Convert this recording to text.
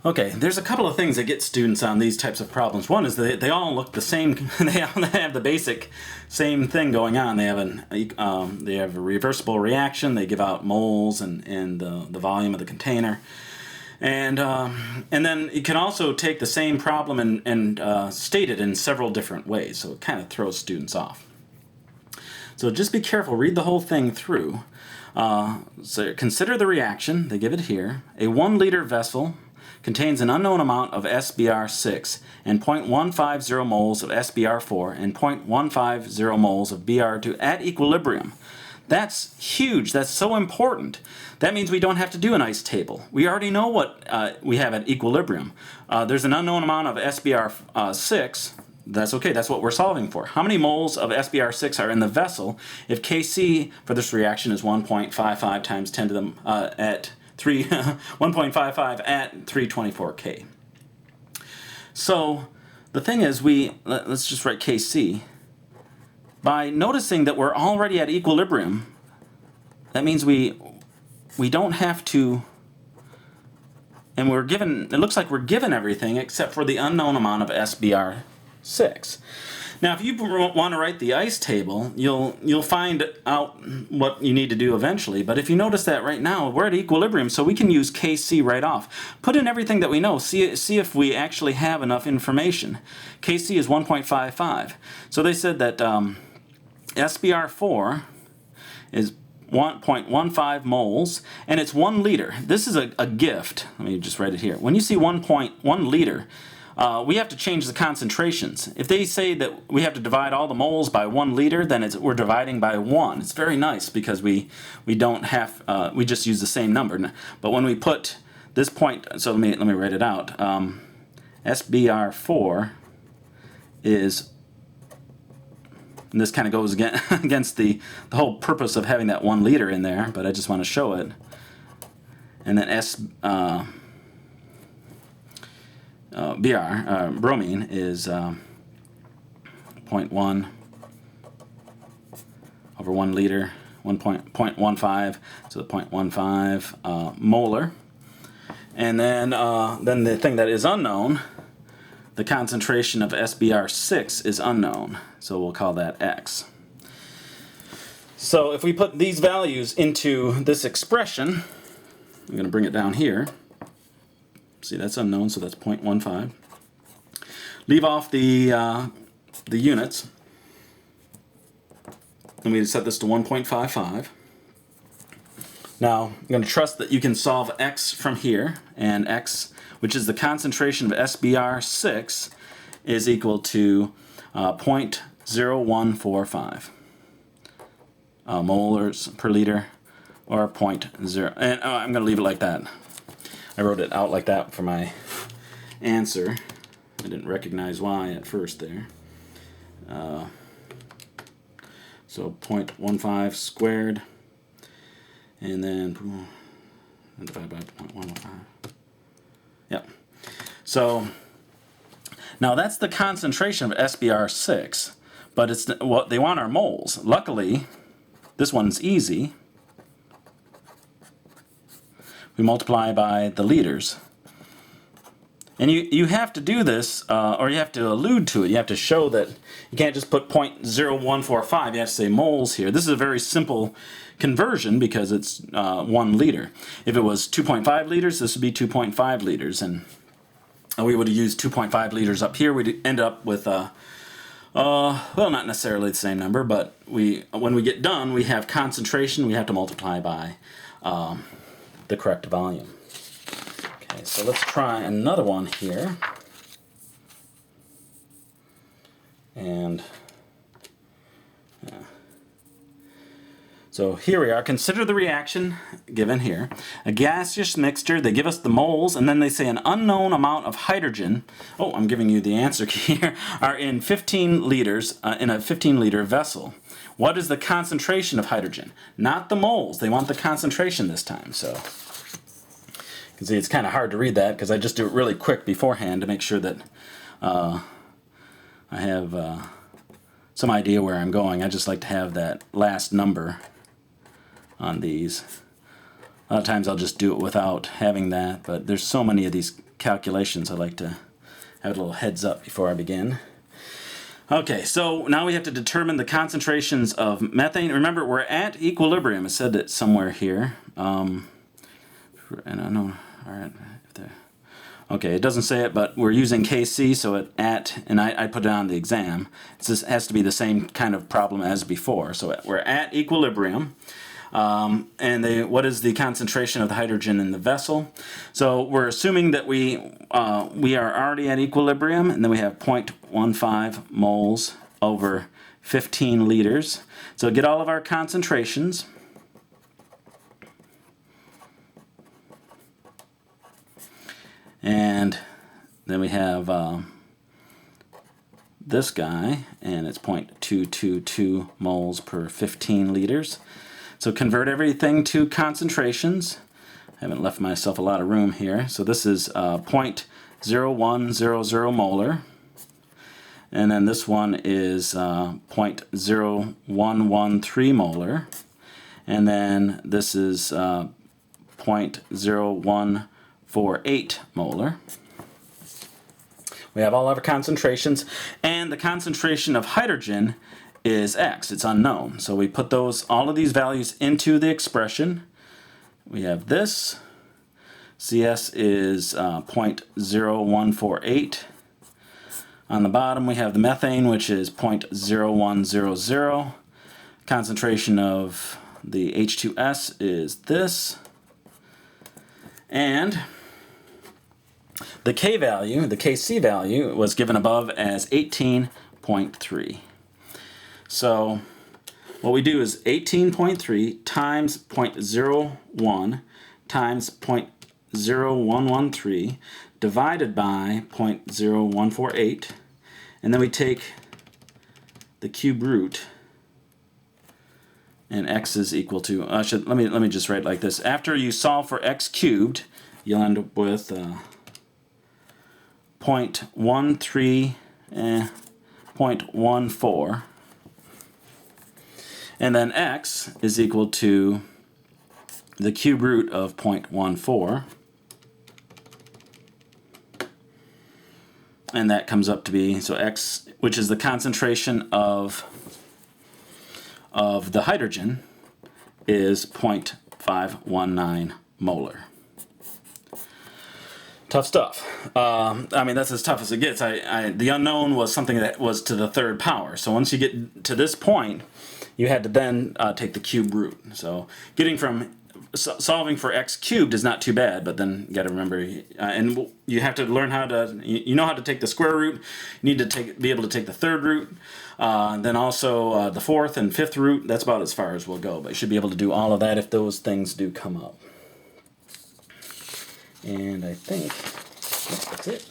Okay, there's a couple of things that get students on these types of problems. One is they all look the same. They all have the basic same thing going on. They have a reversible reaction. They give out moles and the volume of the container. And then you can also take the same problem and state it in several different ways. So it kind of throws students off. So just be careful. Read the whole thing through. So consider the reaction. They give it here. A 1 liter vessel contains an unknown amount of SBr6 and 0.150 moles of SBr4 and 0.150 moles of Br2 at equilibrium. That's huge. That's so important. That means we don't have to do an ice table. We already know what we have at equilibrium. There's an unknown amount of SBr6. That's okay. That's what we're solving for. How many moles of SBr6 are in the vessel if Kc for this reaction is 1.55 times 10 to the at 1.55 at 324 K. So the thing is, let's just write Kc. By noticing that we're already at equilibrium, that means we don't have to, and we're given, it looks like we're given everything except for the unknown amount of SBr6. Now, if you want to write the ice table, you'll find out what you need to do eventually. But if you notice that right now, we're at equilibrium, so we can use Kc right off. Put in everything that we know. See if we actually have enough information. Kc is 1.55. So they said that SBr4 is 1.15 moles, and it's 1 liter. This is a gift. Let me just write it here. When you see 1.1 liter, we have to change the concentrations. If they say that we have to divide all the moles by 1 liter, then we're dividing by 1. It's very nice because we don't have, we just use the same number. But when we put this point, so let me write it out. SBr4 is, and this kind of goes against the whole purpose of having that 1 liter in there, but I just want to show it. And then bromine is 0.1 over 1 liter, 0.15, so the 0.15 molar. And then the thing that is unknown, the concentration of SBr6 is unknown, so we'll call that X. So if we put these values into this expression, I'm going to bring it down here. See, that's unknown, so that's 0.15. Leave off the units. And we set this to 1.55. Now, I'm going to trust that you can solve X from here, and X, which is the concentration of SBr6, is equal to 0.0145 molars per liter, or 0.0. And I'm going to leave it like that. I wrote it out like that for my answer. I didn't recognize why at first there. So 0.15 squared, and then divide by 0.115. Yep. So now that's the concentration of SBr6, but it's what they want are moles. Luckily, this one's easy. We multiply by the liters. And you have to do this, or you have to allude to it. You have to show that you can't just put 0.0145. You have to say moles here. This is a very simple conversion because it's 1 liter. If it was 2.5 liters, this would be 2.5 liters. And we would have used 2.5 liters up here. We'd end up with, well, not necessarily the same number, but when we get done, we have concentration. We have to multiply by the correct volume. Okay, so let's try another one here. And so here we are. Consider the reaction given here. A gaseous mixture, they give us the moles, and then they say an unknown amount of hydrogen, oh, I'm giving you the answer here, are in 15 liters, in a 15-liter vessel. What is the concentration of hydrogen? Not the moles. They want the concentration this time. So you can see it's kind of hard to read that because I just do it really quick beforehand to make sure that I have some idea where I'm going. I just like to have that last number on these. A lot of times I'll just do it without having that, but there's so many of these calculations I like to have a little heads up before I begin. Okay, so now we have to determine the concentrations of methane. Remember, we're at equilibrium. It said it somewhere here. And I know, all right. Okay, it doesn't say it, but we're using Kc, so and I put it on the exam. It has to be the same kind of problem as before. So we're at equilibrium. What is the concentration of the hydrogen in the vessel? So we're assuming that we are already at equilibrium, and then we have 0.15 moles over 15 liters. So get all of our concentrations. And then we have this guy, and it's 0.222 moles per 15 liters. So convert everything to concentrations. I haven't left myself a lot of room here. So this is 0.0100 molar. And then this one is 0.0113 molar. And then this is 0.0148 molar. We have all of our concentrations, and the concentration of hydrogen is X. It's unknown. So we put all of these values into the expression. We have this. CS is 0.0148. On the bottom we have the methane, which is 0.0100. Concentration of the H2S is this. And the K value, the Kc value, was given above as 18.3. So what we do is 18.3 times 0.01 times 0.0113 divided by 0.0148, and then we take the cube root, and x is equal to, let me just write it like this. After you solve for x cubed, you'll end up with 0.14, and then x is equal to the cube root of 0.14, and that comes up to be, so x, which is the concentration of the hydrogen, is 0.519 molar. Tough stuff. I mean, that's as tough as it gets. The unknown was something that was to the third power. So once you get to this point, you had to then take the cube root. So getting from solving for x cubed is not too bad, but then you got to remember, and you have to learn how to, you know how to take the square root. You need to be able to take the third root, then also the fourth and fifth root. That's about as far as we'll go, but you should be able to do all of that if those things do come up. And I think that's it.